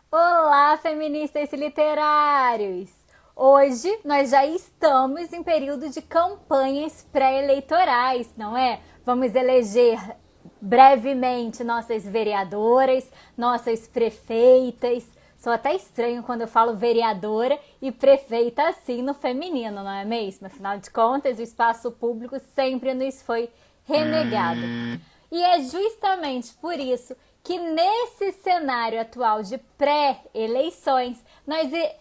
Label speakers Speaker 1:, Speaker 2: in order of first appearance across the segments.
Speaker 1: Olá, feministas literários! Hoje nós já estamos em período de campanhas pré-eleitorais, não é? Vamos eleger brevemente nossas vereadoras, nossas prefeitas. Sou até estranho quando eu falo vereadora e prefeita assim no feminino, não é mesmo? Afinal de contas, o espaço público sempre nos foi renegado. E é justamente por isso que nesse cenário atual de pré-eleições,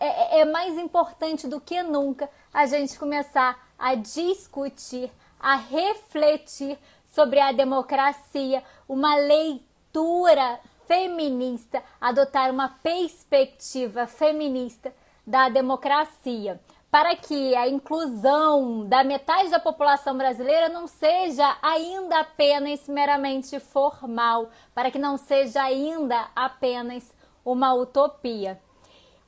Speaker 1: é mais importante do que nunca a gente começar a discutir, a refletir sobre a democracia, uma leitura feminista, adotar uma perspectiva feminista da democracia, para que a inclusão da metade da população brasileira não seja ainda apenas meramente formal, para que não seja ainda apenas uma utopia.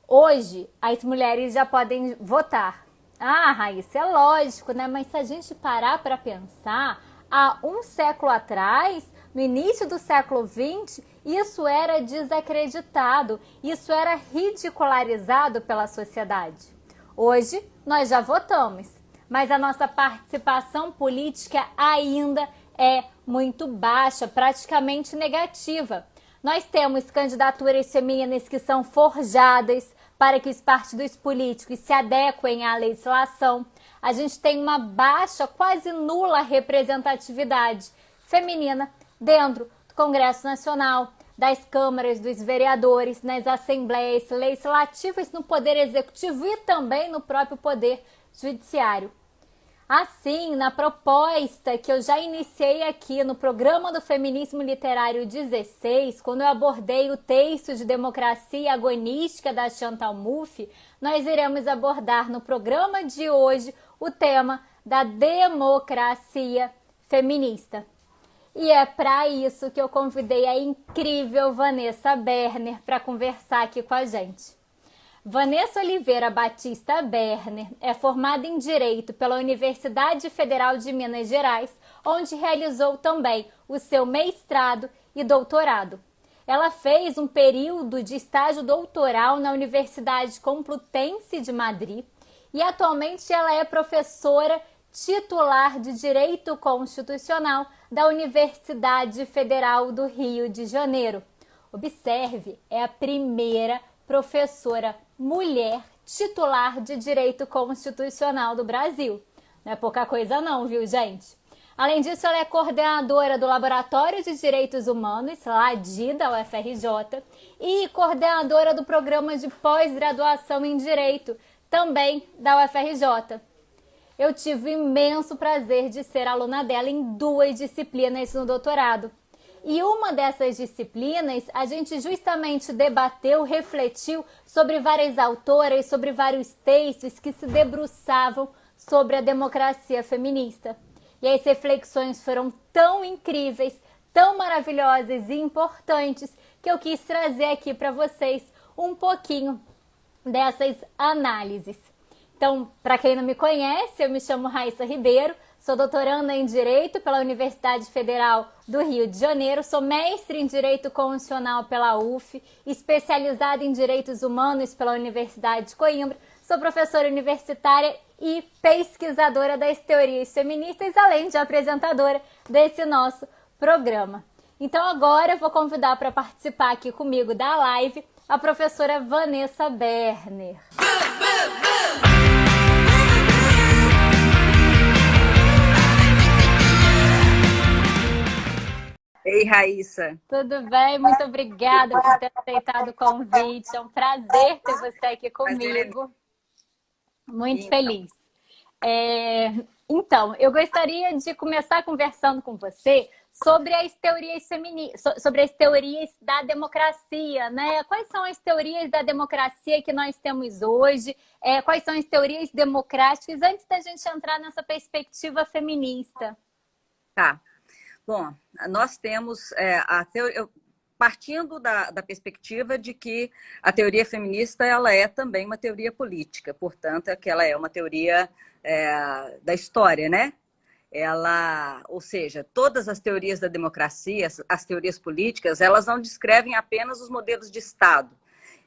Speaker 1: Hoje, as mulheres já podem votar. Ah, Raíssa, é lógico, né? Mas se a gente parar para pensar, há um século atrás, no início do século XX, isso era desacreditado, isso era ridicularizado pela sociedade. Hoje, nós já votamos, mas a nossa participação política ainda é muito baixa, praticamente negativa. Nós temos candidaturas femininas que são forjadas para que os partidos políticos se adequem à legislação. A gente tem uma baixa, quase nula representatividade feminina dentro do Congresso Nacional, das câmaras dos vereadores, nas assembleias legislativas, no Poder Executivo e também no próprio Poder Judiciário. Assim, na proposta que eu já iniciei aqui no programa do Feminismo Literário 16, quando eu abordei o texto de Democracia Agonística da Chantal Mouffe, nós iremos abordar no programa de hoje o tema da democracia feminista. E é para isso que eu convidei a incrível Vanessa Berner para conversar aqui com a gente. Vanessa Oliveira Batista Berner é formada em Direito pela Universidade Federal de Minas Gerais, onde realizou também o seu mestrado e doutorado. Ela fez um período de estágio doutoral na Universidade Complutense de Madrid e atualmente ela é professora titular de Direito Constitucional da Universidade Federal do Rio de Janeiro. Observe, é a primeira professora mulher titular de Direito Constitucional do Brasil. Não é pouca coisa não, viu, gente? Além disso, ela é coordenadora do Laboratório de Direitos Humanos, LADI, da UFRJ, e coordenadora do Programa de Pós-Graduação em Direito, também da UFRJ. Eu tive o imenso prazer de ser aluna dela em 2 disciplinas no doutorado. E uma dessas disciplinas, a gente justamente debateu, refletiu sobre várias autoras, sobre vários textos que se debruçavam sobre a democracia feminista. E as reflexões foram tão incríveis, tão maravilhosas e importantes que eu quis trazer aqui para vocês um pouquinho dessas análises. Então, para quem não me conhece, eu me chamo Raíssa Ribeiro, sou doutoranda em Direito pela Universidade Federal do Rio de Janeiro, sou mestre em Direito Constitucional pela UF, especializada em Direitos Humanos pela Universidade de Coimbra, sou professora universitária e pesquisadora das teorias feministas, além de apresentadora desse nosso programa. Então agora eu vou convidar para participar aqui comigo da live a professora Vanessa Berner.
Speaker 2: Ei, Raíssa.
Speaker 1: Tudo bem? Muito obrigada por ter aceitado o convite. É um prazer ter você aqui comigo. Muito feliz. Então, eu gostaria de começar conversando com você sobre as teorias sobre as teorias da democracia, né? Quais são as teorias da democracia que nós temos hoje? Quais são as teorias democráticas antes da gente entrar nessa perspectiva feminista?
Speaker 2: Tá. Bom, nós temos partindo da perspectiva de que a teoria feminista ela é também uma teoria política, portanto, que ela é uma teoria da história, né? Ou seja, todas as teorias da democracia, as teorias políticas, elas não descrevem apenas os modelos de Estado.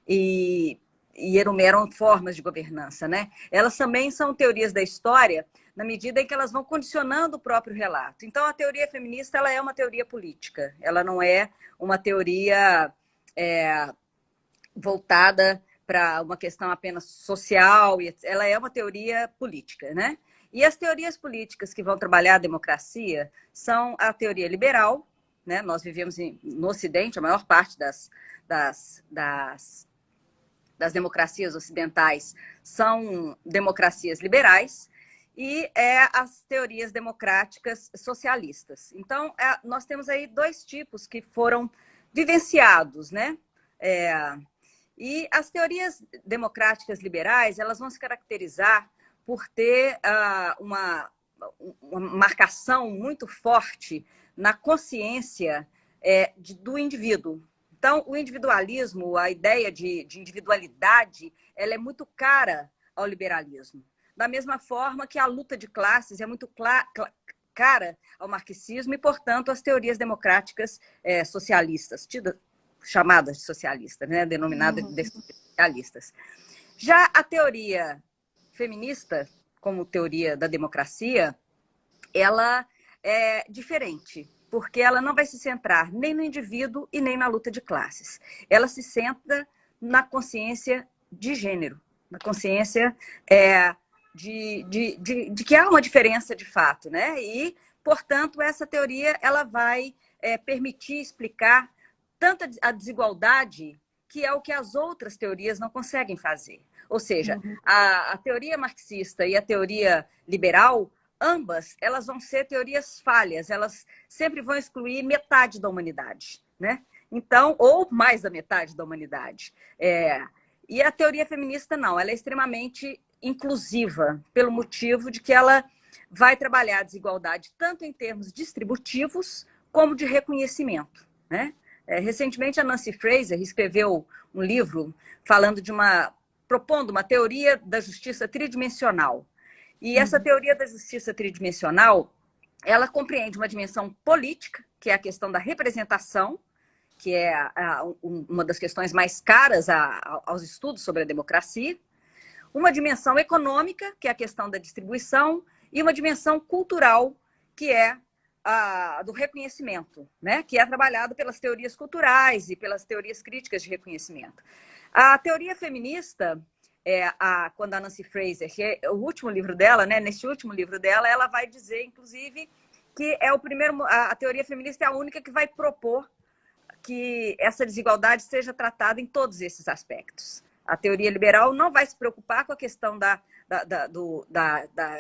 Speaker 2: e enumeram formas de governança, né? Elas também são teorias da história, na medida em que elas vão condicionando o próprio relato. Então, a teoria feminista ela é uma teoria política, ela não é uma teoria voltada para uma questão apenas social, ela é uma teoria política, né? E as teorias políticas que vão trabalhar a democracia são a teoria liberal, né? Nós vivemos no Ocidente, a maior parte das democracias ocidentais são democracias liberais, e as teorias democráticas socialistas. Então, nós temos aí dois tipos que foram vivenciados, né? E as teorias democráticas liberais, elas vão se caracterizar por ter uma marcação muito forte na consciência do indivíduo. Então, o individualismo, a ideia de individualidade, ela é muito cara ao liberalismo. Da mesma forma que a luta de classes é muito cara ao marxismo e, portanto, às teorias democráticas socialistas, chamadas de socialistas, né? Denominadas de socialistas. Já a teoria feminista, como teoria da democracia, ela é diferente, porque ela não vai se centrar nem no indivíduo e nem na luta de classes. Ela se centra na consciência de gênero, na consciência de que há uma diferença de fato, né? E, portanto, essa teoria ela vai permitir explicar tanta a desigualdade, que é o que as outras teorias não conseguem fazer. Ou seja, a teoria marxista e a teoria liberal, ambas, elas vão ser teorias falhas, elas sempre vão excluir metade da humanidade, né? Então, ou mais da metade da humanidade. E a teoria feminista não, ela é extremamente inclusiva, pelo motivo de que ela vai trabalhar a desigualdade tanto em termos distributivos como de reconhecimento, né? Recentemente, a Nancy Fraser escreveu um livro propondo uma teoria da justiça tridimensional. E essa teoria da justiça tridimensional, ela compreende uma dimensão política, que é a questão da representação, que é uma das questões mais caras aos estudos sobre a democracia, uma dimensão econômica, que é a questão da distribuição, e uma dimensão cultural, que é do reconhecimento, né? Que é trabalhado pelas teorias culturais e pelas teorias críticas de reconhecimento. A teoria feminista, quando a Nancy Fraser, que é o último livro dela, né? Neste último livro dela, ela vai dizer, inclusive, que a teoria feminista é a única que vai propor que essa desigualdade seja tratada em todos esses aspectos. A teoria liberal não vai se preocupar com a questão da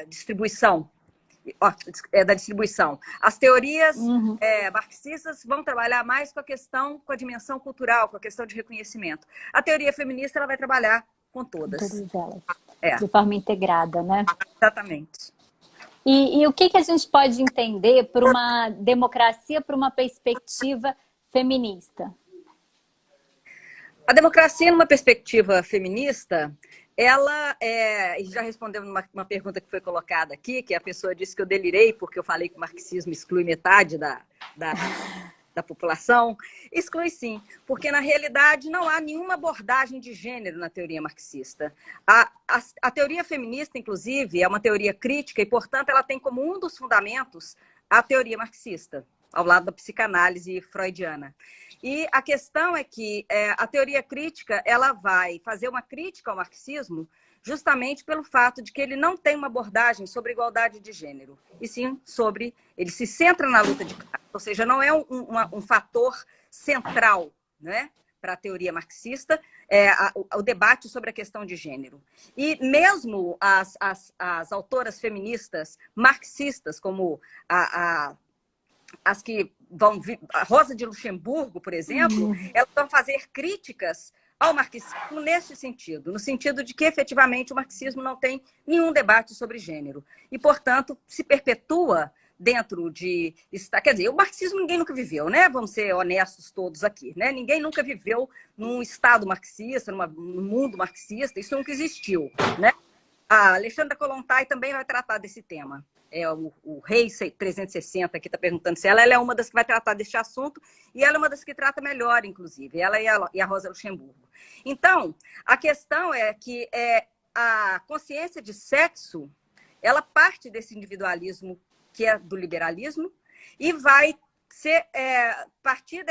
Speaker 2: distribuição, da distribuição. As teorias marxistas vão trabalhar mais com a dimensão cultural, com a questão de reconhecimento. A teoria feminista ela vai trabalhar com todas.
Speaker 1: Todas elas. De forma integrada, né?
Speaker 2: Exatamente.
Speaker 1: E o que a gente pode entender por uma democracia, por uma perspectiva feminista?
Speaker 2: A democracia, numa perspectiva feminista, ela já respondeu uma pergunta que foi colocada aqui, que a pessoa disse que eu delirei porque eu falei que o marxismo exclui metade da população. Exclui sim, porque na realidade não há nenhuma abordagem de gênero na teoria marxista. A teoria feminista, inclusive, é uma teoria crítica e, portanto, ela tem como um dos fundamentos a teoria marxista, ao lado da psicanálise freudiana. E a questão é que a teoria crítica ela vai fazer uma crítica ao marxismo justamente pelo fato de que ele não tem uma abordagem sobre igualdade de gênero, e sim ele se centra na luta de classe, ou seja, não é um fator central, né, para a teoria marxista, o debate sobre a questão de gênero. E mesmo as autoras feministas marxistas, como as que vão vir, a Rosa de Luxemburgo, por exemplo, elas vão fazer críticas ao marxismo nesse sentido, no sentido de que efetivamente o marxismo não tem nenhum debate sobre gênero e, portanto, se perpetua dentro de... Quer dizer, o marxismo ninguém nunca viveu, né? Vamos ser honestos todos aqui, né? Ninguém nunca viveu num estado marxista, num mundo marxista, isso nunca existiu, né? A Alexandra Kollontai também vai tratar desse tema. o Rei 360 que está perguntando se ela é uma das que vai tratar deste assunto, e ela é uma das que trata melhor, inclusive, ela e a Rosa Luxemburgo. Então, a questão é que a consciência de sexo, ela parte desse individualismo que é do liberalismo e vai ser partir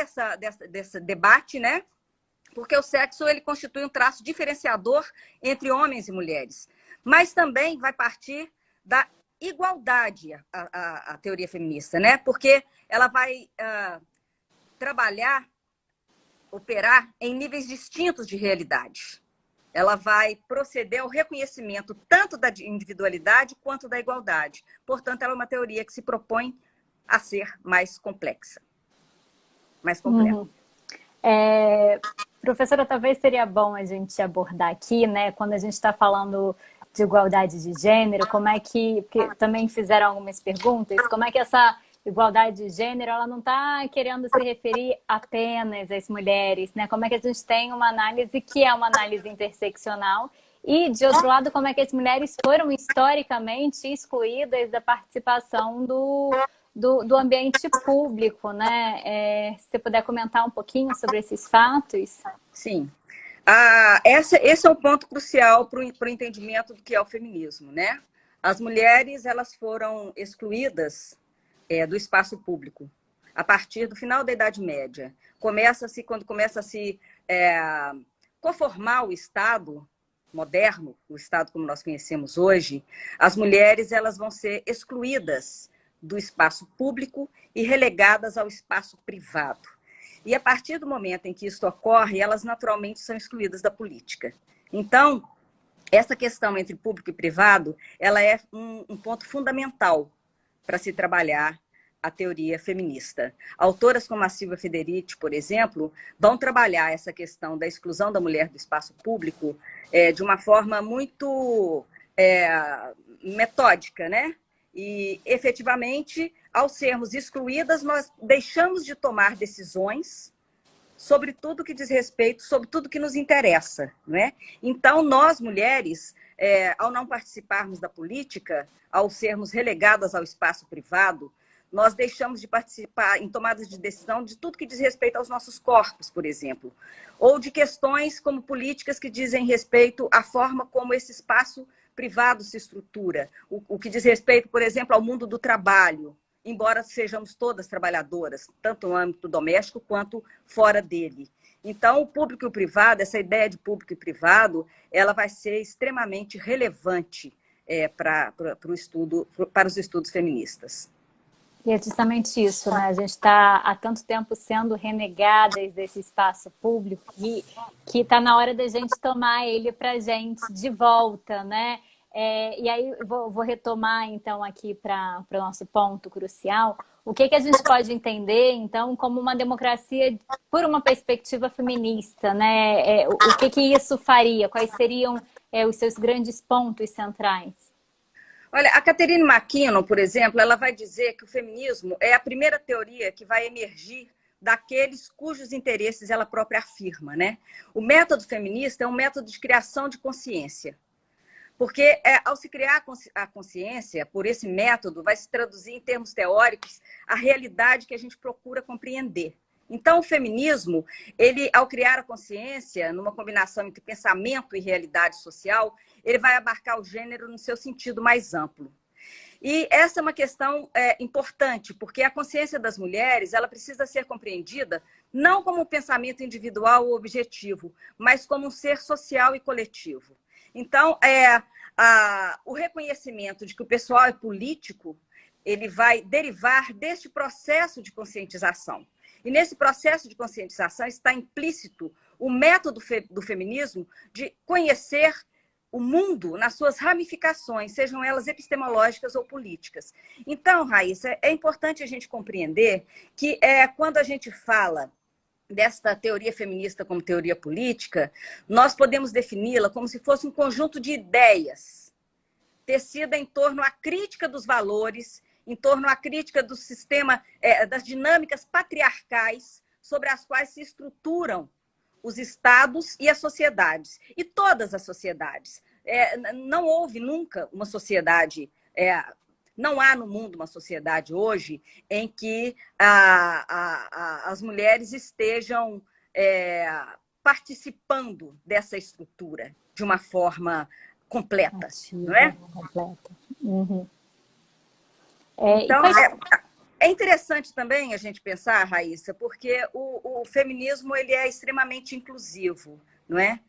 Speaker 2: desse debate, né? Porque o sexo ele constitui um traço diferenciador entre homens e mulheres, mas também vai partir da igualdade, a teoria feminista, né? Porque ela vai trabalhar, operar em níveis distintos de realidade. Ela vai proceder ao reconhecimento tanto da individualidade quanto da igualdade. Portanto, ela é uma teoria que se propõe a ser mais complexa, mais completa.
Speaker 1: Uhum. Professora, talvez seria bom a gente abordar aqui, né, quando a gente está falando de igualdade de gênero, como é que, porque também fizeram algumas perguntas, como é que essa igualdade de gênero, ela não está querendo se referir apenas às mulheres, né? Como é que a gente tem uma análise que é uma análise interseccional e, de outro lado, como é que as mulheres foram historicamente excluídas da participação do ambiente público, né? Se você puder comentar um pouquinho sobre esses fatos.
Speaker 2: Sim. Esse é um ponto crucial para o entendimento do que é o feminismo, né? As mulheres elas foram excluídas do espaço público a partir do final da Idade Média. Quando começa a se conformar o Estado moderno, o Estado como nós conhecemos hoje, as mulheres elas vão ser excluídas do espaço público e relegadas ao espaço privado. E a partir do momento em que isso ocorre, elas naturalmente são excluídas da política. Então, essa questão entre público e privado, ela é um ponto fundamental para se trabalhar a teoria feminista. Autoras como a Silvia Federici, por exemplo, vão trabalhar essa questão da exclusão da mulher do espaço público de uma forma muito metódica, né? E, efetivamente, ao sermos excluídas, nós deixamos de tomar decisões sobre tudo que diz respeito, sobre tudo que nos interessa, né? Então, nós, mulheres, ao não participarmos da política, ao sermos relegadas ao espaço privado, nós deixamos de participar em tomadas de decisão de tudo que diz respeito aos nossos corpos, por exemplo, ou de questões como políticas que dizem respeito à forma como esse espaço privado se estrutura, o que diz respeito, por exemplo, ao mundo do trabalho, embora sejamos todas trabalhadoras, tanto no âmbito doméstico quanto fora dele. Então, o público e o privado, essa ideia de público e privado, ela vai ser extremamente relevante para os estudos feministas.
Speaker 1: E é justamente isso, né? A gente está há tanto tempo sendo renegadas desse espaço público que está na hora da gente tomar ele para a gente de volta, né? E aí vou retomar, então, aqui para o nosso ponto crucial. O que a gente pode entender, então, como uma democracia por uma perspectiva feminista, né? O que isso faria? Quais seriam os seus grandes pontos centrais?
Speaker 2: Olha, a Catherine McKinnon, por exemplo, ela vai dizer que o feminismo é a primeira teoria que vai emergir daqueles cujos interesses ela própria afirma, né? O método feminista é um método de criação de consciência. Porque ao se criar a consciência, por esse método, vai se traduzir em termos teóricos a realidade que a gente procura compreender. Então, o feminismo, ele, ao criar a consciência, numa combinação entre pensamento e realidade social, ele vai abarcar o gênero no seu sentido mais amplo. E essa é uma questão importante, porque a consciência das mulheres ela precisa ser compreendida não como um pensamento individual ou objetivo, mas como um ser social e coletivo. Então, o reconhecimento de que o pessoal é político, ele vai derivar deste processo de conscientização. E nesse processo de conscientização está implícito o método do feminismo de conhecer o mundo nas suas ramificações, sejam elas epistemológicas ou políticas. Então, Raíssa, é importante a gente compreender que quando a gente fala desta teoria feminista como teoria política, nós podemos defini-la como se fosse um conjunto de ideias tecida em torno à crítica dos valores, em torno à crítica do sistema, das dinâmicas patriarcais sobre as quais se estruturam os estados e as sociedades, e todas as sociedades. Não houve nunca uma sociedade Não há no mundo uma sociedade hoje em que as mulheres estejam participando dessa estrutura de uma forma completa, não é?
Speaker 1: Completa. Uhum.
Speaker 2: Então, é interessante também a gente pensar, Raíssa, porque o feminismo ele é extremamente inclusivo, não é?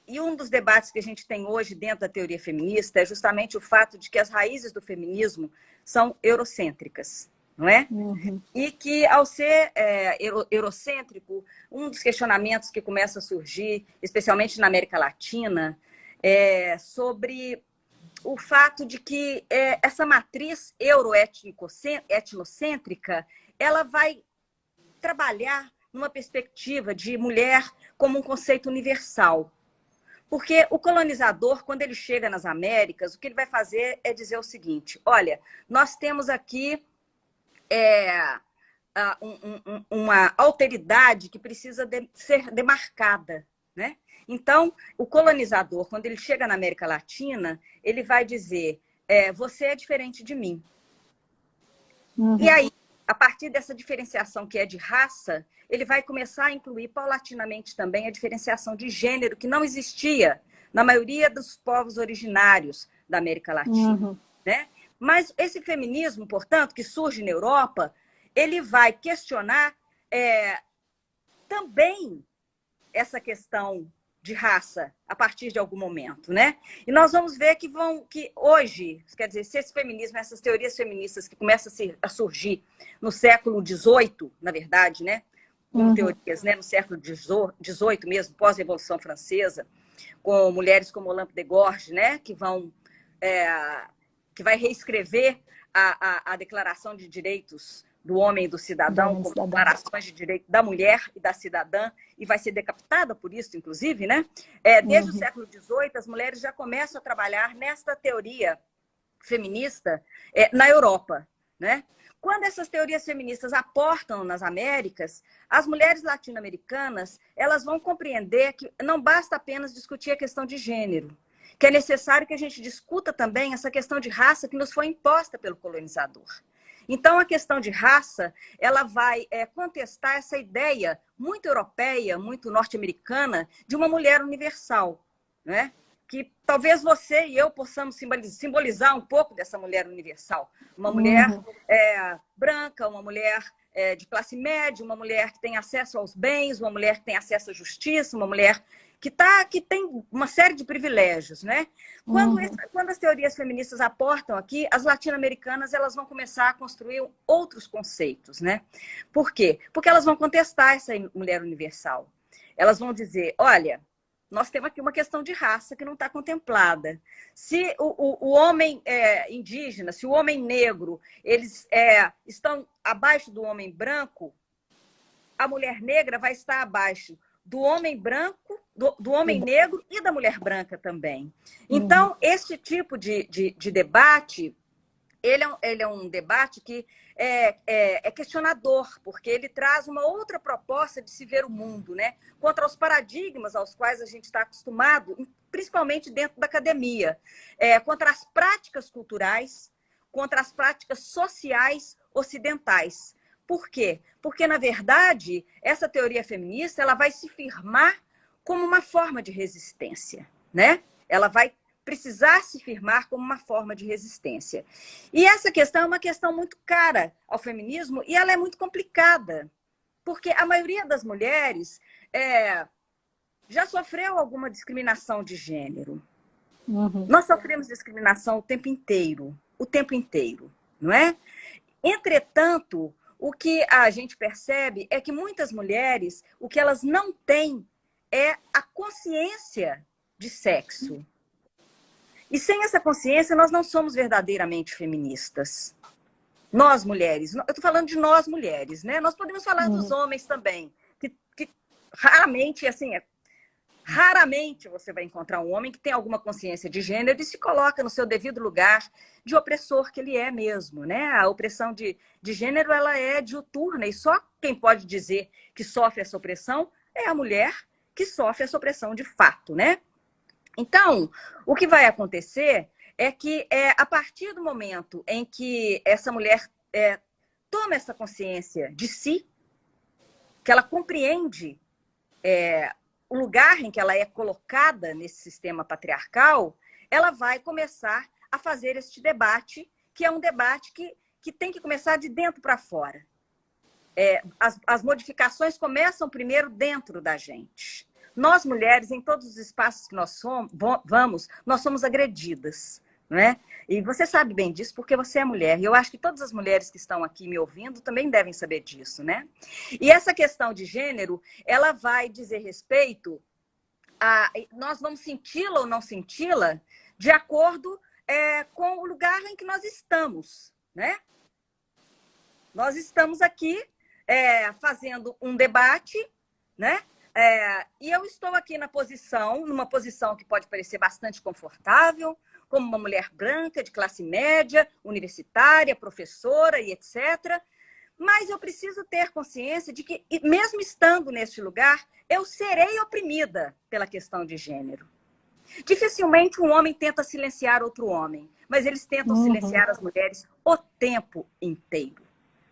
Speaker 2: E um dos debates que a gente tem hoje dentro da teoria feminista é justamente o fato de que as raízes do feminismo são eurocêntricas, não é?
Speaker 1: Uhum.
Speaker 2: E que, ao ser eurocêntrico, um dos questionamentos que começa a surgir, especialmente na América Latina, é sobre o fato de que essa matriz euroetnocêntrica, ela vai trabalhar numa perspectiva de mulher como um conceito universal. Porque o colonizador, quando ele chega nas Américas, o que ele vai fazer é dizer o seguinte: olha, nós temos aqui uma alteridade que precisa ser demarcada, né? Então, o colonizador, quando ele chega na América Latina, ele vai dizer, você é diferente de mim. Uhum. E aí, a partir dessa diferenciação que é de raça, ele vai começar a incluir paulatinamente também a diferenciação de gênero, que não existia na maioria dos povos originários da América Latina. Uhum. Né? Mas esse feminismo, portanto, que surge na Europa, ele vai questionar também essa questão de raça a partir de algum momento, né? E nós vamos ver que hoje, quer dizer, se esse feminismo, essas teorias feministas que começam a surgir no século XVIII, na verdade, né? Como teorias, né? No século XVIII mesmo, pós-Revolução Francesa, com mulheres como Olympe de Gouges, né? Que vai reescrever a Declaração de Direitos do Homem e do Cidadão, com declarações de direito da mulher e da cidadã, e vai ser decapitada por isso, inclusive, né? Desde o século XVIII, as mulheres já começam a trabalhar nesta teoria feminista na Europa, né? Quando essas teorias feministas aportam nas Américas, as mulheres latino-americanas, elas vão compreender que não basta apenas discutir a questão de gênero, que é necessário que a gente discuta também essa questão de raça que nos foi imposta pelo colonizador. Então, a questão de raça, ela vai contestar essa ideia muito europeia, muito norte-americana, de uma mulher universal, né? Que talvez você e eu possamos simbolizar um pouco dessa mulher universal. Uma mulher branca, uma mulher de classe média, uma mulher que tem acesso aos bens, uma mulher que tem acesso à justiça, uma mulher que tem uma série de privilégios, né? Quando as teorias feministas aportam aqui, as latino-americanas elas vão começar a construir outros conceitos, né? Por quê? Porque elas vão contestar essa mulher universal. Elas vão dizer, olha, nós temos aqui uma questão de raça que não está contemplada. Se o homem indígena, se o homem negro, eles estão abaixo do homem branco, a mulher negra vai estar abaixo do homem branco, do homem negro e da mulher branca também. Então, esse tipo de debate, ele é um debate que é questionador, porque ele traz uma outra proposta de se ver o mundo, né? Contra os paradigmas aos quais a gente está acostumado, principalmente dentro da academia, contra as práticas culturais, contra as práticas sociais ocidentais. Por quê? Porque, na verdade, essa teoria feminista ela vai se firmar como uma forma de resistência, né? Ela vai precisar se firmar como uma forma de resistência. E essa questão é uma questão muito cara ao feminismo e ela é muito complicada, porque a maioria das mulheres já sofreu alguma discriminação de gênero. Nós sofremos discriminação o tempo inteiro, não é? Entretanto, o que a gente percebe é que muitas mulheres, o que elas não têm é a consciência de sexo. E sem essa consciência, nós não somos verdadeiramente feministas. Nós, mulheres, eu estou falando de nós, mulheres, né? Nós podemos falar dos homens também, que raramente, assim, raramente você vai encontrar um homem que tem alguma consciência de gênero e se coloca no seu devido lugar de opressor que ele é mesmo, né? A opressão de gênero, ela é diuturna e só quem pode dizer que sofre essa opressão é a mulher que sofre essa opressão de fato, né? Então, o que vai acontecer é que a partir do momento em que essa mulher toma essa consciência de si, que ela compreende o lugar em que ela é colocada nesse sistema patriarcal, ela vai começar a fazer este debate, que é um debate que tem que começar de dentro para fora. As modificações começam primeiro dentro da gente. Nós, mulheres, em todos os espaços que nós vamos, nós somos agredidas, não é? E você sabe bem disso porque você é mulher. E eu acho que todas as mulheres que estão aqui me ouvindo também devem saber disso, né? E essa questão de gênero, ela vai dizer respeito a... Nós vamos senti-la ou não senti-la de acordo com o lugar em que nós estamos, né? Nós estamos aqui fazendo um debate, né? E eu estou aqui numa posição que pode parecer bastante confortável, como uma mulher branca, de classe média, universitária, professora e etc. Mas eu preciso ter consciência de que, mesmo estando neste lugar, eu serei oprimida pela questão de gênero. Dificilmente um homem tenta silenciar outro homem, mas eles tentam silenciar as mulheres o tempo inteiro.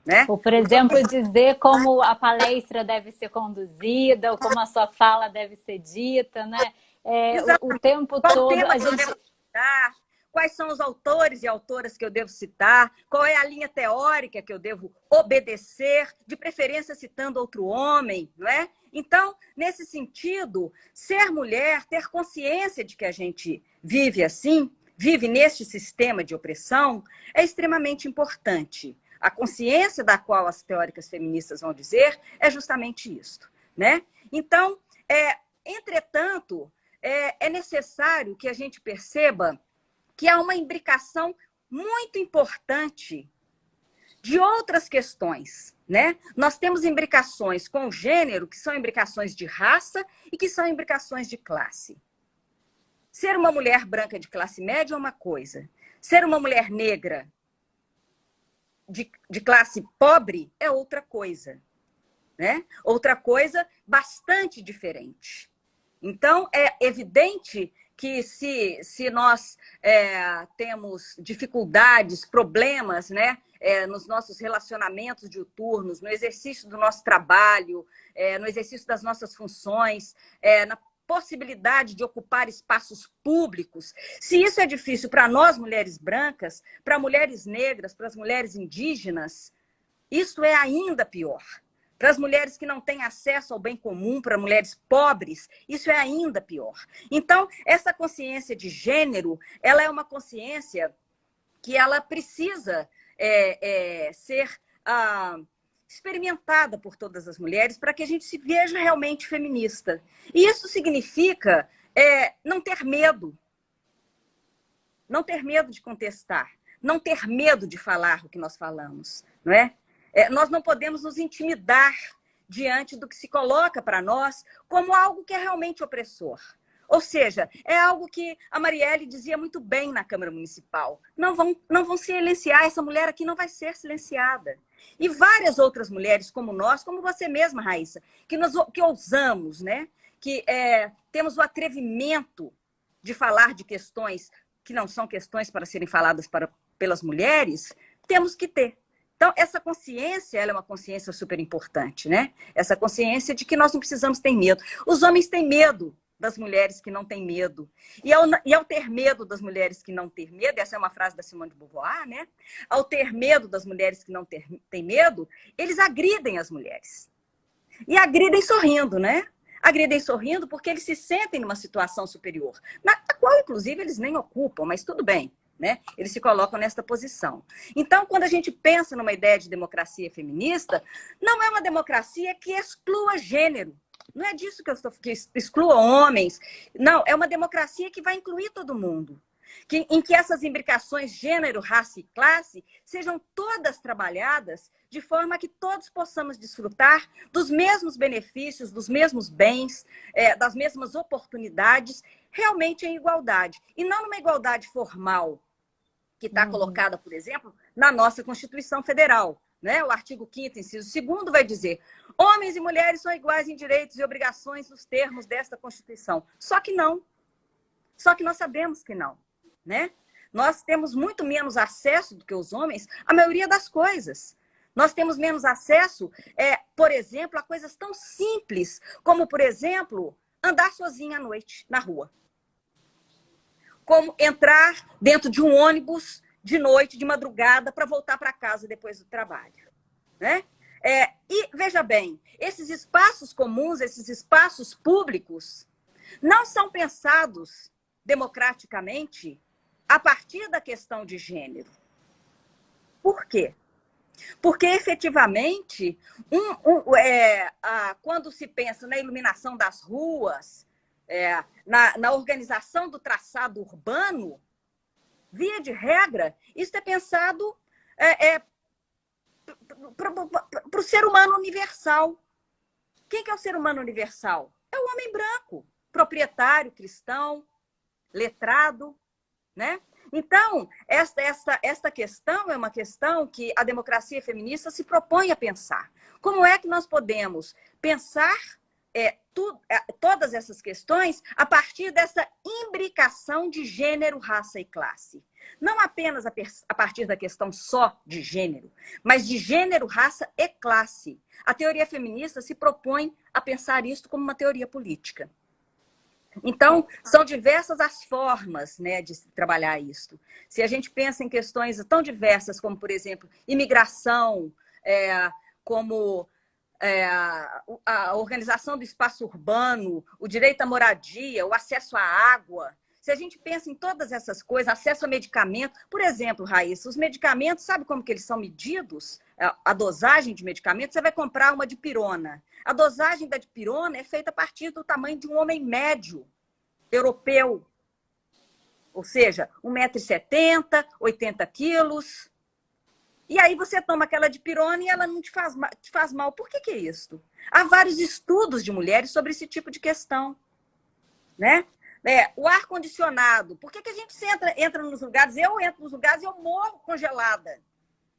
Speaker 2: Né?
Speaker 1: Ou, por exemplo, dizer como a palestra deve ser conduzida, ou como a sua fala deve ser dita, né? O tempo todo a gente...
Speaker 2: Quais são os autores e autoras que eu devo citar, qual é a linha teórica que eu devo obedecer, de preferência citando outro homem, não é? Então, nesse sentido, ser mulher, ter consciência de que a gente vive assim, vive neste sistema de opressão, é extremamente importante. A consciência da qual as teóricas feministas vão dizer é justamente isso, né? Então, entretanto, é necessário que a gente perceba que há uma imbricação muito importante de outras questões, né? Nós temos imbricações com o gênero, que são imbricações de raça e que são imbricações de classe. Ser uma mulher branca de classe média é uma coisa. Ser uma mulher negra de classe pobre é outra coisa, né? Outra coisa bastante diferente. Então, é evidente que se nós temos dificuldades, problemas, né, nos nossos relacionamentos diuturnos, no exercício do nosso trabalho, no exercício das nossas funções, na possibilidade de ocupar espaços públicos, se isso é difícil para nós, mulheres brancas, para mulheres negras, para as mulheres indígenas, isso é ainda pior. Para as mulheres que não têm acesso ao bem comum, para mulheres pobres, isso é ainda pior. Então, essa consciência de gênero, ela é uma consciência que ela precisa ser experimentada por todas as mulheres para que a gente se veja realmente feminista. E isso significa não ter medo. Não ter medo de contestar. Não ter medo de falar o que nós falamos, não é? Nós não podemos nos intimidar diante do que se coloca para nós como algo que é realmente opressor. Ou seja, é algo que a Marielle dizia muito bem na Câmara Municipal. Não vão silenciar, essa mulher aqui não vai ser silenciada. E várias outras mulheres como nós, como você mesma, Raíssa, que ousamos, né? Que temos o atrevimento de falar de questões que não são questões para serem faladas pelas mulheres, temos que ter. Então, essa consciência, ela é uma consciência super importante, né? Essa consciência de que nós não precisamos ter medo. Os homens têm medo das mulheres que não têm medo. E ao ter medo das mulheres que não têm medo, essa é uma frase da Simone de Beauvoir, né? Ao ter medo das mulheres que não têm medo, eles agridem as mulheres. E agridem sorrindo, né? Agridem sorrindo porque eles se sentem numa situação superior, na qual, inclusive, eles nem ocupam, mas tudo bem. Né? Eles se colocam nesta posição. Então, quando a gente pensa numa ideia de democracia feminista, não é uma democracia que exclua gênero. Não é disso que eu estou que exclua homens. Não, é uma democracia que vai incluir todo mundo. Em que essas imbricações gênero, raça e classe sejam todas trabalhadas de forma que todos possamos desfrutar dos mesmos benefícios, dos mesmos bens, das mesmas oportunidades, realmente em igualdade. E não numa igualdade formal, que está colocada, por exemplo, na nossa Constituição Federal. Né? O artigo 5º, inciso 2º, vai dizer: homens e mulheres são iguais em direitos e obrigações nos termos desta Constituição. Só que não. Só que nós sabemos que não. Né? Nós temos muito menos acesso do que os homens à maioria das coisas. Nós temos menos acesso, por exemplo, a coisas tão simples como, por exemplo, andar sozinha à noite na rua. Como entrar dentro de um ônibus de noite, de madrugada, para voltar para casa depois do trabalho. Né? E, veja bem, esses espaços comuns, esses espaços públicos, não são pensados democraticamente a partir da questão de gênero. Por quê? Porque, efetivamente, quando se pensa na iluminação das ruas, na organização do traçado urbano, via de regra, isso é pensado para o ser humano universal. Quem que é o ser humano universal? É o homem branco, proprietário, cristão, letrado, né? Então, esta questão é uma questão que a democracia feminista se propõe a pensar. Como é que nós podemos pensar todas essas questões a partir dessa imbricação de gênero, raça e classe? Não apenas a partir da questão só de gênero, mas de gênero, raça e classe. A teoria feminista se propõe a pensar isso como uma teoria política. Então, são diversas as formas, né, de se trabalhar isso. Se a gente pensa em questões tão diversas como, por exemplo, imigração, como a organização do espaço urbano, o direito à moradia, o acesso à água. Se a gente pensa em todas essas coisas, acesso a medicamento, por exemplo, Raíssa, os medicamentos, sabe como que eles são medidos? A dosagem de medicamento, você vai comprar uma dipirona. A dosagem da dipirona é feita a partir do tamanho de um homem médio, europeu. Ou seja, 1,70 m, 80 quilos. E aí você toma aquela dipirona e ela não te faz mal. Por que é isso? Há vários estudos de mulheres sobre esse tipo de questão. Né? O ar-condicionado. Por que a gente entra nos lugares? Eu entro nos lugares e eu morro congelada.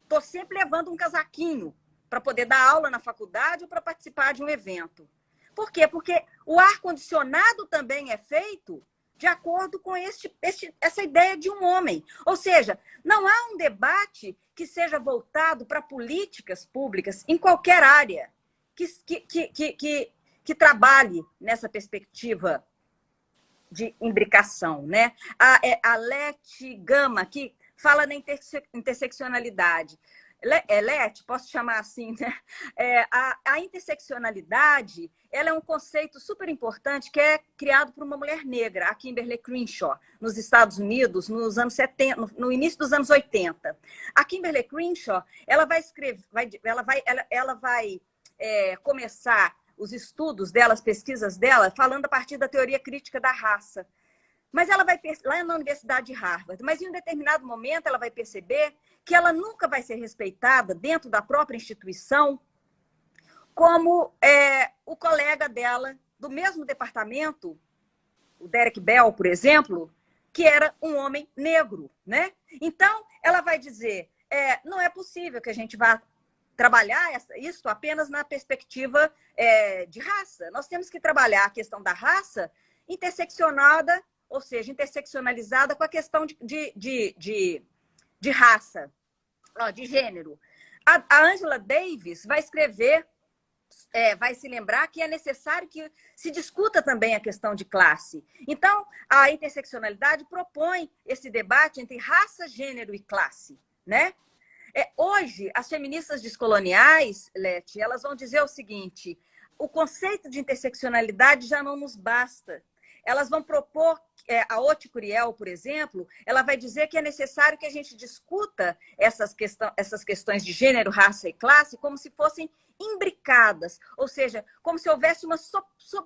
Speaker 2: Estou sempre levando um casaquinho para poder dar aula na faculdade ou para participar de um evento. Por quê? Porque o ar-condicionado também é feito de acordo com essa ideia de um homem. Ou seja, não há um debate que seja voltado para políticas públicas em qualquer área que trabalhe nessa perspectiva de imbricação. Né? A Leti Gama, que fala na interseccionalidade. Leti, posso chamar assim, né? A interseccionalidade, ela é um conceito super importante que é criado por uma mulher negra, a Kimberly Crenshaw, nos Estados Unidos, nos anos 70, no início dos anos 80. A Kimberly Crenshaw, ela vai começar os estudos dela, as pesquisas dela, falando a partir da teoria crítica da raça. Mas ela vai lá na Universidade de Harvard, mas em um determinado momento ela vai perceber que ela nunca vai ser respeitada dentro da própria instituição como o colega dela do mesmo departamento, o Derek Bell, por exemplo, que era um homem negro, né? Então, ela vai dizer, não é possível que a gente vá trabalhar isso apenas na perspectiva de raça. Nós temos que trabalhar a questão da raça interseccionada, ou seja, interseccionalizada com a questão de raça, de gênero. A Angela Davis vai escrever, vai se lembrar que é necessário que se discuta também a questão de classe. Então, a interseccionalidade propõe esse debate entre raça, gênero e classe, né? Hoje, as feministas descoloniais, Leti, elas vão dizer o seguinte: o conceito de interseccionalidade já não nos basta. Elas vão propor, a Oti Curiel, por exemplo, ela vai dizer que é necessário que a gente discuta essas questões de gênero, raça e classe como se fossem imbricadas, ou seja, como se houvesse uma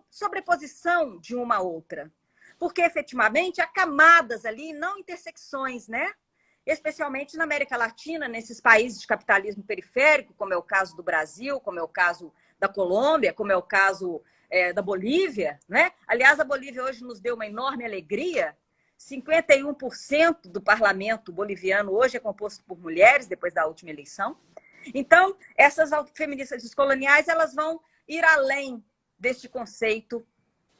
Speaker 2: sobreposição de uma à outra. Porque, efetivamente, há camadas ali, não intersecções, né? Especialmente na América Latina, nesses países de capitalismo periférico, como é o caso do Brasil, como é o caso da Colômbia, como é o caso da Bolívia, né? Aliás, a Bolívia hoje nos deu uma enorme alegria. 51% do parlamento boliviano hoje é composto por mulheres, depois da última eleição. Então, essas feministas descoloniais, elas vão ir além deste conceito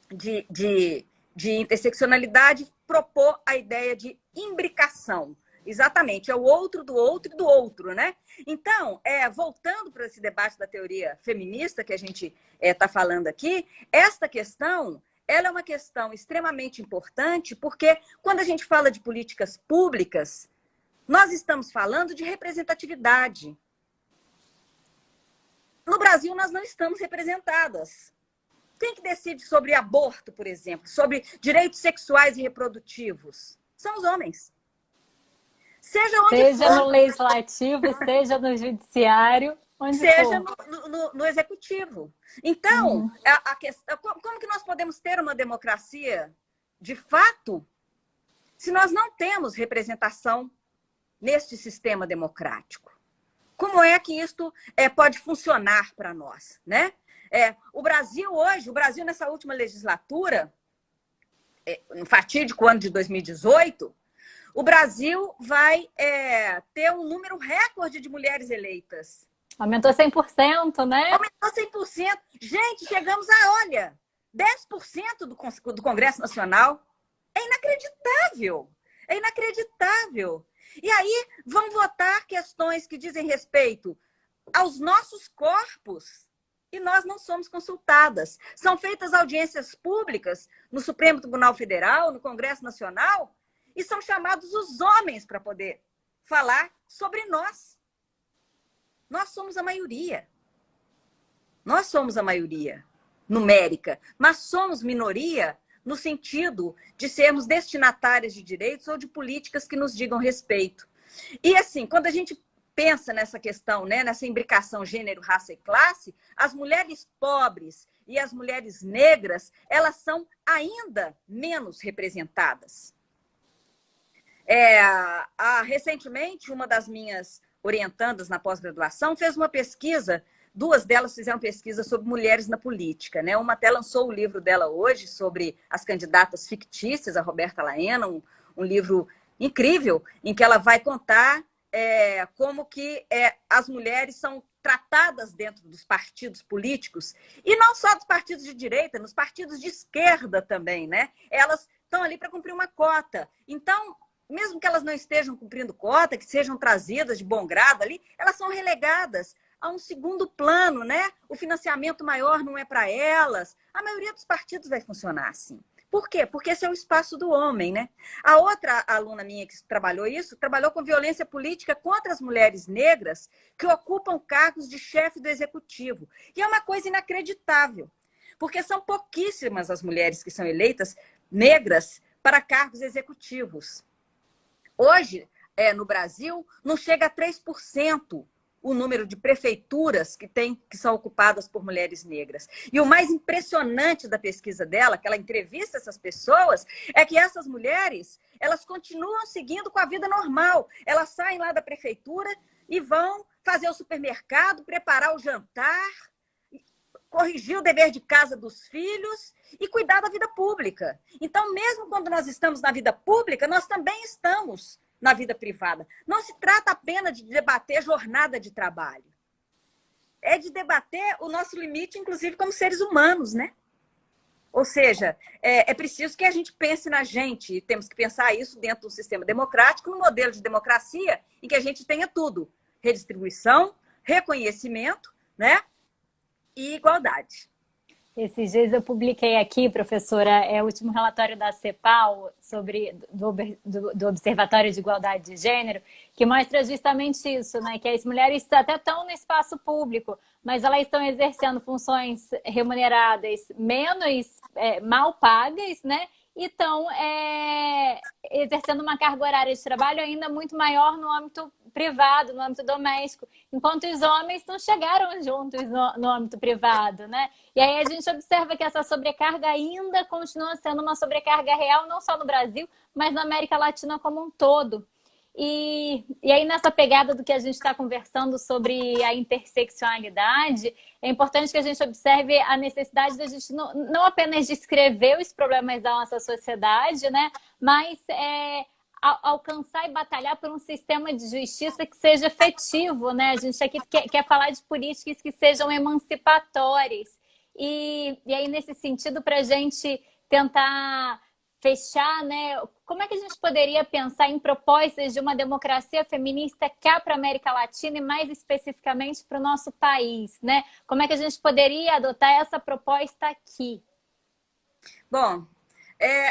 Speaker 2: de interseccionalidade, propor a ideia de imbricação. Exatamente, é o outro do outro e do outro, né? Então, voltando para esse debate da teoria feminista que a gente está falando aqui, esta questão, ela é uma questão extremamente importante, porque quando a gente fala de políticas públicas, nós estamos falando de representatividade. No Brasil, nós não estamos representadas. Quem que decide sobre aborto, por exemplo, sobre direitos sexuais e reprodutivos? São os homens. Seja onde
Speaker 1: Seja
Speaker 2: for,
Speaker 1: no legislativo, seja no judiciário, onde
Speaker 2: seja
Speaker 1: for.
Speaker 2: no executivo. Então, a questão, como que nós podemos ter uma democracia de fato se nós não temos representação neste sistema democrático? Como é que isto pode funcionar para nós, né? O Brasil hoje, nessa última legislatura, no fatídico ano de 2018, o Brasil vai ter um número recorde de mulheres eleitas.
Speaker 1: Aumentou 100%, né?
Speaker 2: Aumentou 100%. Gente, chegamos a, olha, 10% do Congresso Nacional. É inacreditável. É inacreditável. E aí vão votar questões que dizem respeito aos nossos corpos e nós não somos consultadas. São feitas audiências públicas no Supremo Tribunal Federal, no Congresso Nacional, e são chamados os homens para poder falar sobre nós. Nós somos a maioria. Nós somos a maioria numérica, mas somos minoria no sentido de sermos destinatárias de direitos ou de políticas que nos digam respeito. E assim, quando a gente pensa nessa questão, né, nessa imbricação gênero, raça e classe, as mulheres pobres e as mulheres negras, elas são ainda menos representadas. Recentemente, uma das minhas orientandas na pós-graduação fez uma pesquisa, duas delas fizeram pesquisa sobre mulheres na política, né? Uma até lançou o livro dela hoje sobre as candidatas fictícias, a Roberta Laena, um livro incrível, em que ela vai contar como que as mulheres são tratadas dentro dos partidos políticos, e não só dos partidos de direita, nos partidos de esquerda também, né? Elas estão ali para cumprir uma cota. Então, mesmo que elas não estejam cumprindo cota, que sejam trazidas de bom grado ali, elas são relegadas a um segundo plano, né? O financiamento maior não é para elas. A maioria dos partidos vai funcionar assim. Por quê? Porque esse é o espaço do homem, né? A outra aluna minha que trabalhou isso, trabalhou com violência política contra as mulheres negras que ocupam cargos de chefe do executivo. E é uma coisa inacreditável, porque são pouquíssimas as mulheres que são eleitas negras para cargos executivos. Hoje, no Brasil, não chega a 3% o número de prefeituras que são ocupadas por mulheres negras. E o mais impressionante da pesquisa dela, que ela entrevista essas pessoas, é que essas mulheres, elas continuam seguindo com a vida normal. Elas saem lá da prefeitura e vão fazer o supermercado, preparar o jantar, corrigir o dever de casa dos filhos e cuidar da vida pública. Então, mesmo quando nós estamos na vida pública, nós também estamos na vida privada. Não se trata apenas de debater jornada de trabalho. É de debater o nosso limite, inclusive, como seres humanos, né? Ou seja, é preciso que a gente pense na gente, e temos que pensar isso dentro do sistema democrático, no modelo de democracia, em que a gente tenha tudo. Redistribuição, reconhecimento, né? E igualdade.
Speaker 1: Esses dias eu publiquei aqui, professora, o último relatório da CEPAL do Observatório de Igualdade de Gênero, que mostra justamente isso, né? Que as mulheres até estão no espaço público, mas elas estão exercendo funções remuneradas menos mal pagas, né? E estão exercendo uma carga horária de trabalho ainda muito maior no âmbito privado, no âmbito doméstico, enquanto os homens não chegaram juntos no âmbito privado, né? E aí a gente observa que essa sobrecarga ainda continua sendo uma sobrecarga real, não só no Brasil, mas na América Latina como um todo. E aí, nessa pegada do que a gente está conversando sobre a interseccionalidade, é importante que a gente observe a necessidade da gente não apenas descrever os problemas da nossa sociedade, né, mas alcançar e batalhar por um sistema de justiça que seja efetivo, né? A gente aqui quer falar de políticas que sejam emancipatórias. E aí, nesse sentido, para a gente tentar fechar, né? Como é que a gente poderia pensar em propostas de uma democracia feminista cá para a América Latina e mais especificamente para o nosso país, né? Como é que a gente poderia adotar essa proposta aqui?
Speaker 2: Bom,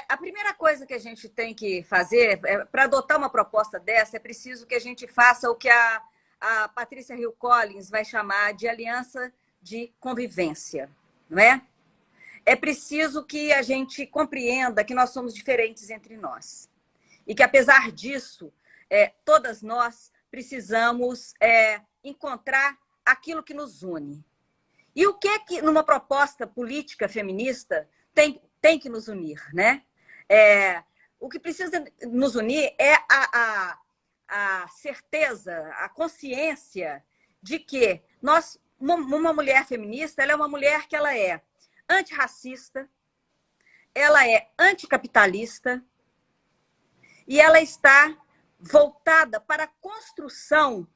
Speaker 2: a primeira coisa que a gente tem que fazer, para adotar uma proposta dessa, é preciso que a gente faça o que a Patrícia Hill Collins vai chamar de aliança de convivência, não é? É preciso que a gente compreenda que nós somos diferentes entre nós. E que, apesar disso, todas nós precisamos encontrar aquilo que nos une. E o que, numa proposta política feminista, tem que nos unir, né? O que precisa nos unir é a certeza, a consciência de que uma mulher feminista, ela é uma mulher que ela é antirracista, ela é anticapitalista e ela está voltada para a construção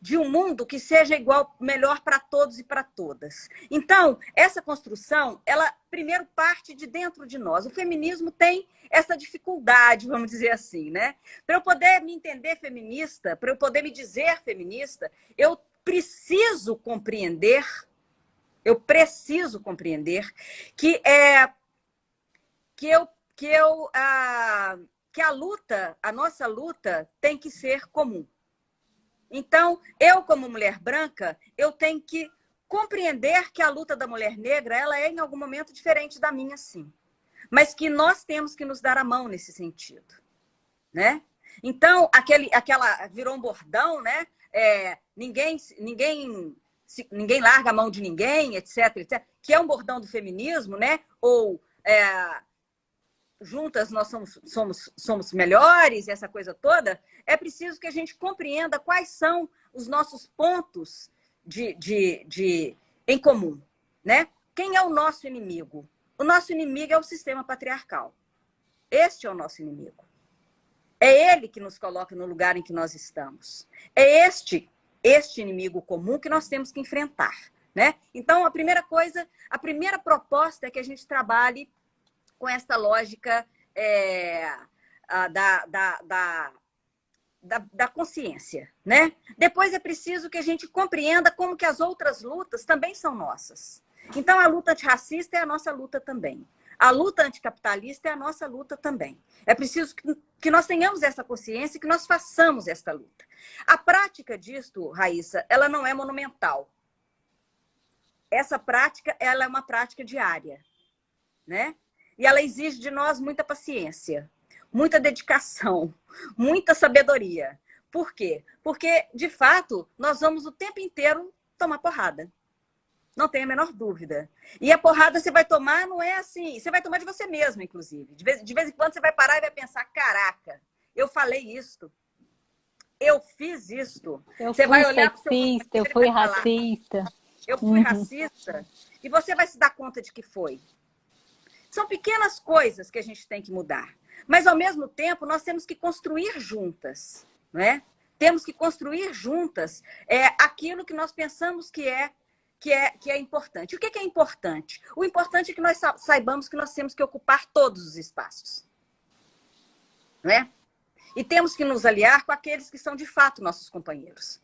Speaker 2: de um mundo que seja igual, melhor para todos e para todas. Então, essa construção, ela primeiro parte de dentro de nós. O feminismo tem essa dificuldade, vamos dizer assim, né? Para eu poder me entender feminista, para eu poder me dizer feminista, eu preciso compreender que a nossa luta tem que ser comum. Então, eu, como mulher branca, eu tenho que compreender que a luta da mulher negra, ela é, em algum momento, diferente da minha, sim. Mas que nós temos que nos dar a mão nesse sentido, né? Então, aquela virou um bordão, né? Ninguém larga a mão de ninguém, etc, etc, que é um bordão do feminismo, né? Ou juntas nós somos melhores, essa coisa toda. É preciso que a gente compreenda quais são os nossos pontos em comum, né? Quem é o nosso inimigo? O nosso inimigo é o sistema patriarcal. Este é o nosso inimigo. É ele que nos coloca no lugar em que nós estamos. É este inimigo comum que nós temos que enfrentar, né? Então, a primeira proposta é que a gente trabalhe com essa lógica da consciência, né? Depois é preciso que a gente compreenda como que as outras lutas também são nossas. Então, a luta antirracista é a nossa luta também. A luta anticapitalista é a nossa luta também. É preciso que nós tenhamos essa consciência e que nós façamos esta luta. A prática disto, Raíssa, ela não é monumental. Essa prática, ela é uma prática diária, né? E ela exige de nós muita paciência, muita dedicação, muita sabedoria. Por quê? Porque, de fato, nós vamos o tempo inteiro tomar porrada. Não tem a menor dúvida. E a porrada você vai tomar, não é assim. Você vai tomar de você mesmo, inclusive. De vez em quando você vai parar e vai pensar, caraca, eu falei isto. Eu fiz isto.
Speaker 1: Você vai olhar pro seu companheiro, eu fui racista.
Speaker 2: Eu fui racista. E você vai se dar conta de que foi. São pequenas coisas que a gente tem que mudar. Mas, ao mesmo tempo, nós temos que construir juntas, não é? Temos que construir juntas aquilo que nós pensamos que é importante. O que é importante? O importante é que nós saibamos que nós temos que ocupar todos os espaços, não é? E temos que nos aliar com aqueles que são, de fato, nossos companheiros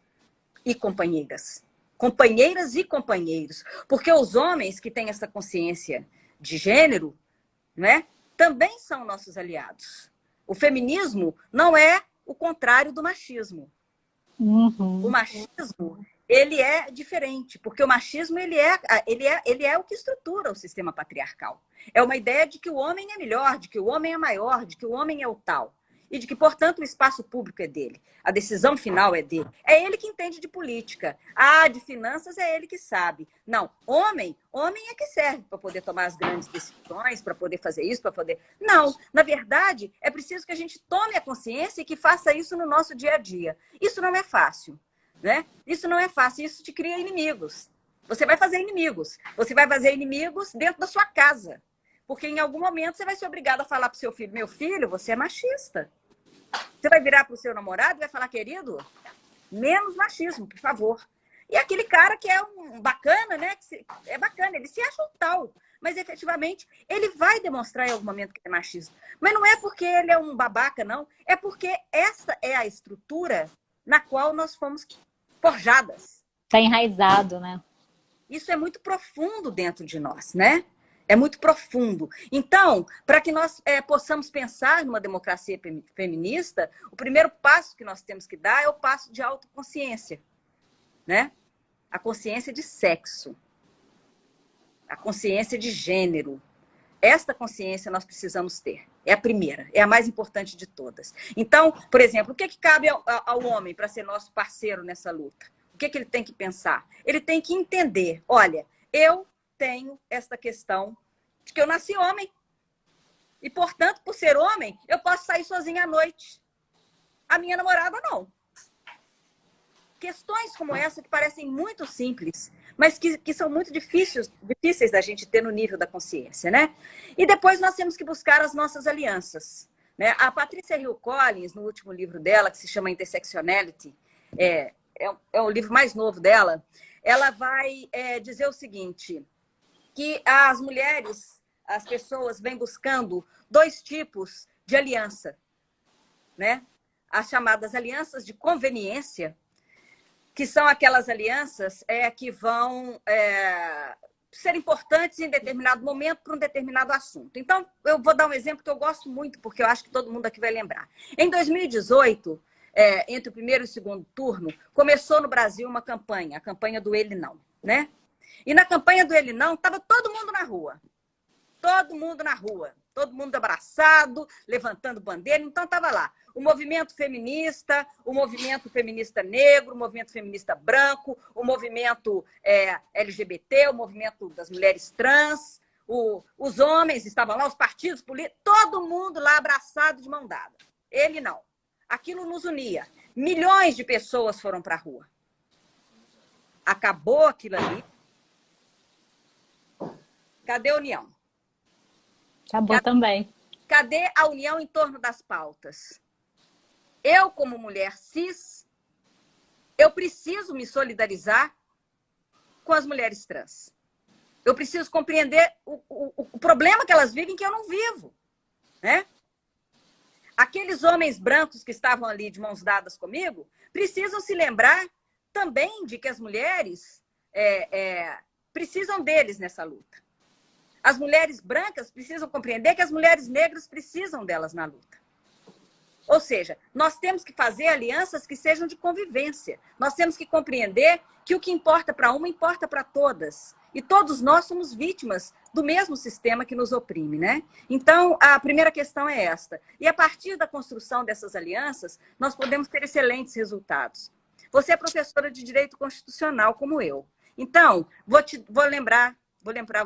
Speaker 2: e companheiras. Companheiras e companheiros. Porque os homens que têm essa consciência de gênero, né, também são nossos aliados. O feminismo não é o contrário do machismo.
Speaker 1: Uhum.
Speaker 2: O machismo, ele é diferente, porque o machismo ele é o que estrutura o sistema patriarcal. É uma ideia de que o homem é melhor, de que o homem é maior, de que o homem é o tal. E de que, portanto, o espaço público é dele. A decisão final é dele. É ele que entende de política. De finanças é ele que sabe. Não, homem é que serve para poder tomar as grandes decisões, para poder fazer isso, para poder... Não, na verdade, é preciso que a gente tome a consciência e que faça isso no nosso dia a dia. Isso não é fácil, né? Isso não é fácil, isso te cria inimigos. Você vai fazer inimigos. Você vai fazer inimigos dentro da sua casa. Porque em algum momento você vai ser obrigado a falar para o seu filho, meu filho, você é machista. Você vai virar para o seu namorado e vai falar, querido, menos machismo, por favor. E aquele cara que é um bacana, né? É bacana, ele se acha um tal. mas efetivamente ele vai demonstrar em algum momento que é machista. Mas não é porque ele é um babaca, não. É porque essa é a estrutura na qual nós fomos forjadas.
Speaker 1: Tá enraizado, né?
Speaker 2: Isso é muito profundo dentro de nós, né? É muito profundo. Então, para que nós possamos pensar numa democracia feminista, o primeiro passo que nós temos que dar é o passo de autoconsciência, né? A consciência de sexo, a consciência de gênero. Esta consciência nós precisamos ter. É a primeira, é a mais importante de todas. Então, por exemplo, o que cabe ao homem para ser nosso parceiro nessa luta? O que ele tem que pensar? Ele tem que entender, olha, eu tenho esta questão de que eu nasci homem. E, portanto, por ser homem, eu posso sair sozinha à noite. A minha namorada não. Questões como essa que parecem muito simples, mas que são muito difíceis da gente ter no nível da consciência, né? E depois nós temos que buscar as nossas alianças, né? A Patricia Hill Collins, no último livro dela, que se chama Intersectionality, é o livro mais novo dela, ela vai dizer o seguinte, que as mulheres, as pessoas vêm buscando 2 tipos de aliança, né? As chamadas alianças de conveniência, que são aquelas alianças que vão ser importantes em determinado momento para um determinado assunto. Então, eu vou dar um exemplo que eu gosto muito, porque eu acho que todo mundo aqui vai lembrar. Em 2018, entre o primeiro e o segundo turno, começou no Brasil uma campanha, a campanha do Ele Não, né? E na campanha do Ele Não, estava todo mundo na rua. Todo mundo na rua. Todo mundo abraçado, levantando bandeira. Então, estava lá o movimento feminista negro, o movimento feminista branco, o movimento LGBT, o movimento das mulheres trans, os homens estavam lá, os partidos políticos, todo mundo lá abraçado de mão dada. Ele não. Aquilo nos unia. Milhões de pessoas foram para a rua. Acabou aquilo ali. Cadê a união?
Speaker 1: Acabou também.
Speaker 2: Cadê a união em torno das pautas? Eu, como mulher cis, eu preciso me solidarizar com as mulheres trans. Eu preciso compreender o problema que elas vivem que eu não vivo, né? Aqueles homens brancos que estavam ali de mãos dadas comigo precisam se lembrar também de que as mulheres precisam deles nessa luta. As mulheres brancas precisam compreender que as mulheres negras precisam delas na luta. Ou seja, nós temos que fazer alianças que sejam de convivência. Nós temos que compreender que o que importa para uma importa para todas. E todos nós somos vítimas do mesmo sistema que nos oprime, né? Então, a primeira questão é esta. E a partir da construção dessas alianças, nós podemos ter excelentes resultados. Você é professora de Direito Constitucional, como eu. Então, vou lembrar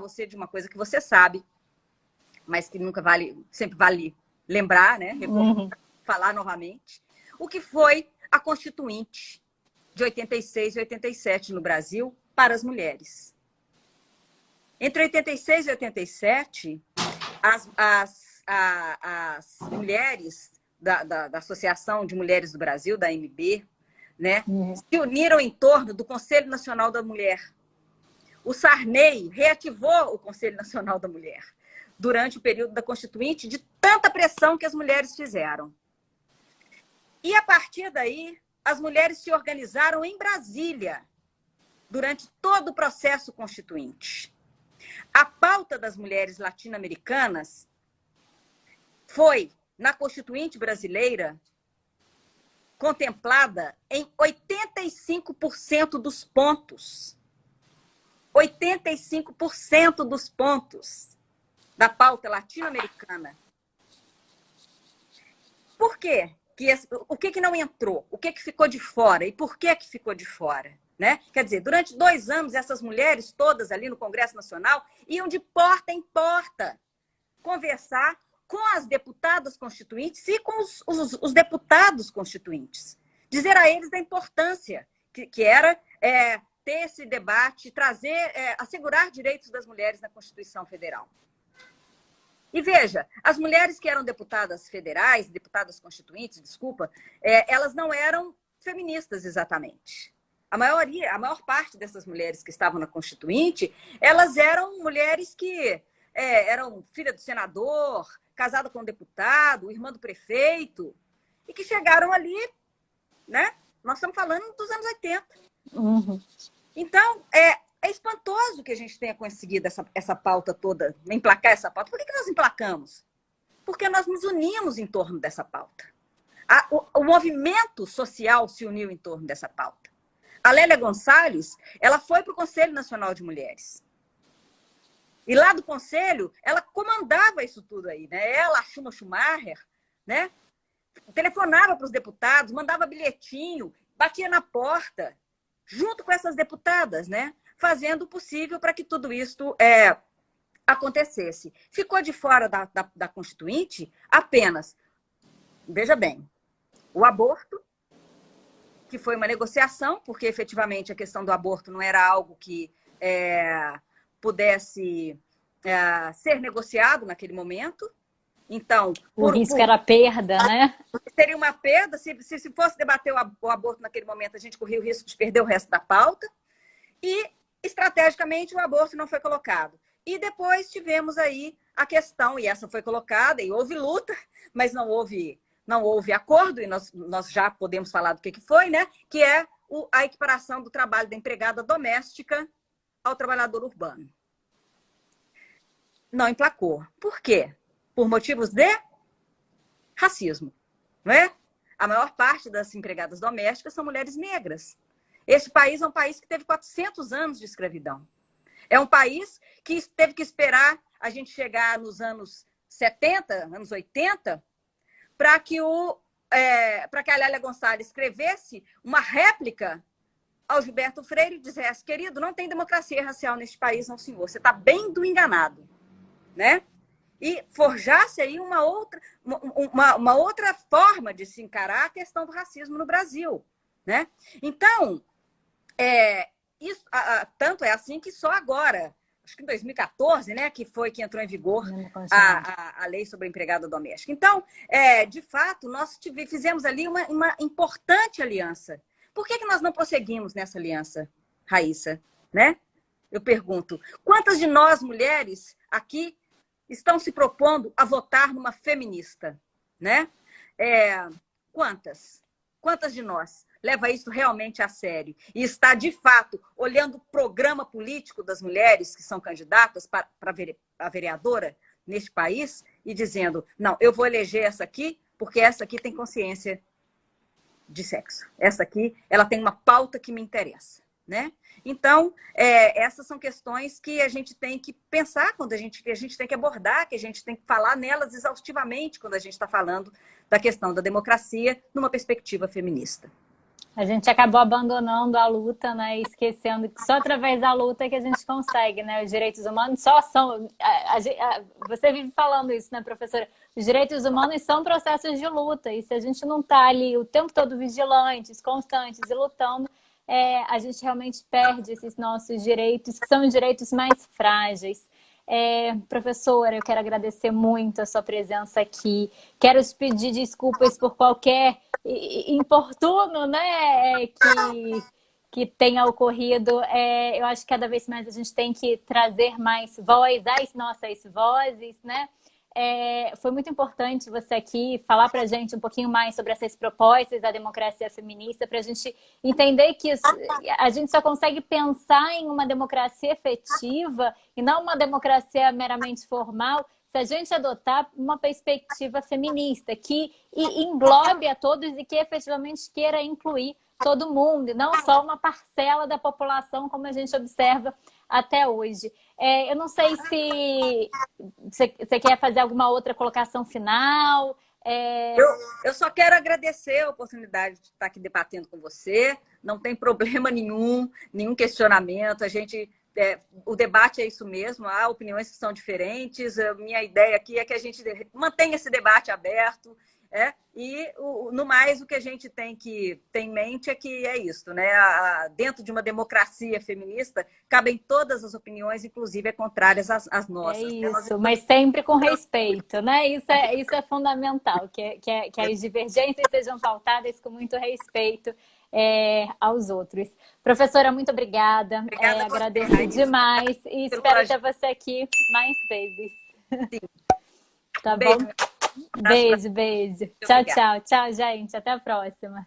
Speaker 2: você de uma coisa que você sabe, mas que sempre vale lembrar, né? Falar novamente. O que foi a Constituinte de 86 e 87 no Brasil para as mulheres. Entre 86 e 87, as mulheres da Associação de Mulheres do Brasil, da AMB, né, se uniram em torno do Conselho Nacional da Mulher. O Sarney reativou o Conselho Nacional da Mulher durante o período da Constituinte, de tanta pressão que as mulheres fizeram. E, a partir daí, as mulheres se organizaram em Brasília durante todo o processo constituinte. A pauta das mulheres latino-americanas foi, na Constituinte brasileira, contemplada em 85% dos pontos. 85% dos pontos da pauta latino-americana. Por quê? O que não entrou? O que ficou de fora? E por que ficou de fora? Né? Quer dizer, durante 2 anos, essas mulheres todas ali no Congresso Nacional iam de porta em porta conversar com as deputadas constituintes e com os deputados constituintes. Dizer a eles da importância que era ter esse debate, assegurar direitos das mulheres na Constituição Federal. E veja, as mulheres que eram deputadas federais, deputadas constituintes, elas não eram feministas exatamente. A maior parte dessas mulheres que estavam na Constituinte, elas eram mulheres que eram filha do senador, casada com um deputado, irmã do prefeito, e que chegaram ali, né? Nós estamos falando dos anos 80.
Speaker 1: Uhum.
Speaker 2: Então, é espantoso que a gente tenha conseguido essa pauta toda, emplacar essa pauta. Por que nós emplacamos? Porque nós nos unimos em torno dessa pauta. O movimento social se uniu em torno dessa pauta. A Lélia Gonçalves, ela foi para o Conselho Nacional de Mulheres. E lá do Conselho, ela comandava isso tudo aí, né? Ela, a Chuma Schumacher, né? Telefonava para os deputados, mandava bilhetinho, batia na porta, junto com essas deputadas, né? Fazendo o possível para que tudo isso acontecesse. Ficou de fora da Constituinte apenas, veja bem, o aborto, que foi uma negociação, porque efetivamente a questão do aborto não era algo que pudesse ser negociado naquele momento. Então,
Speaker 1: o risco era perda, né?
Speaker 2: Seria uma perda. Se fosse debater o aborto naquele momento, a gente corria o risco de perder o resto da pauta. E, estrategicamente, o aborto não foi colocado. E depois tivemos aí a questão, e essa foi colocada, e houve luta, mas não houve acordo, e nós já podemos falar do que foi, né? Que é a equiparação do trabalho da empregada doméstica ao trabalhador urbano. Não emplacou. Por quê? Por motivos de racismo, não é? A maior parte das empregadas domésticas são mulheres negras. Esse país é um país que teve 400 anos de escravidão. É um país que teve que esperar a gente chegar nos anos 70, anos 80, para que a Lélia Gonçalves escrevesse uma réplica ao Gilberto Freire e dissesse: querido, não tem democracia racial neste país, não, senhor. Você está bem do enganado, né? E forjasse aí uma outra forma de se encarar a questão do racismo no Brasil, né? Então, isso, tanto é assim que só agora, acho que em 2014, né, que entrou em vigor a lei sobre a empregada doméstica. Então, de fato, nós fizemos ali uma importante aliança. Por que nós não prosseguimos nessa aliança, Raíssa? Né? Eu pergunto, quantas de nós, mulheres, aqui, estão se propondo a votar numa feminista? Né? Quantas? Quantas de nós leva isso realmente a sério e está, de fato, olhando o programa político das mulheres que são candidatas para a vereadora neste país e dizendo: não, eu vou eleger essa aqui porque essa aqui tem consciência de sexo. Essa aqui, ela tem uma pauta que me interessa, né? Então, essas são questões que a gente tem que pensar que a gente tem que abordar, que a gente tem que falar nelas exaustivamente quando a gente está falando da questão da democracia numa perspectiva feminista.
Speaker 1: A gente acabou abandonando a luta, né? E esquecendo que só através da luta é que a gente consegue, né? Os direitos humanos só são... Você vive falando isso, né, professora? Os direitos humanos são processos de luta. E se a gente não está ali o tempo todo vigilantes, constantes e lutando, a gente realmente perde esses nossos direitos, que são os direitos mais frágeis. Professora, eu quero agradecer muito a sua presença aqui. Quero te pedir desculpas por qualquer importuno, né, que tenha ocorrido. Eu acho que cada vez mais a gente tem que trazer mais voz às nossas vozes, né? Foi muito importante você aqui falar para a gente um pouquinho mais sobre essas propostas da democracia feminista, para a gente entender que a gente só consegue pensar em uma democracia efetiva e não uma democracia meramente formal se a gente adotar uma perspectiva feminista que englobe a todos e que efetivamente queira incluir todo mundo, e não só uma parcela da população, como a gente observa até hoje. Eu não sei se você quer fazer alguma outra colocação final.
Speaker 2: Eu só quero agradecer a oportunidade de estar aqui debatendo com você. Não tem problema nenhum questionamento. O debate é isso mesmo, há opiniões que são diferentes. A minha ideia aqui é que a gente mantenha esse debate aberto. E, no mais, o que a gente tem que ter em mente é que é isso, né? Dentro de uma democracia feminista, cabem todas as opiniões, inclusive contrárias às nossas.
Speaker 1: Isso, mas sempre com respeito, né? Isso é fundamental, que as divergências sejam pautadas com muito respeito aos outros. Professora, muito obrigada.
Speaker 2: Obrigada a você,
Speaker 1: Agradeço
Speaker 2: Raíssa,
Speaker 1: demais e
Speaker 2: pelo
Speaker 1: espero ter
Speaker 2: projeto.
Speaker 1: você aqui mais vezes.
Speaker 2: Sim.
Speaker 1: Tá bom?
Speaker 2: Beijo. Um abraço pra
Speaker 1: Beijo, beijo.
Speaker 2: você.
Speaker 1: Tchau,
Speaker 2: Obrigada.
Speaker 1: tchau. Tchau, gente. Até a próxima.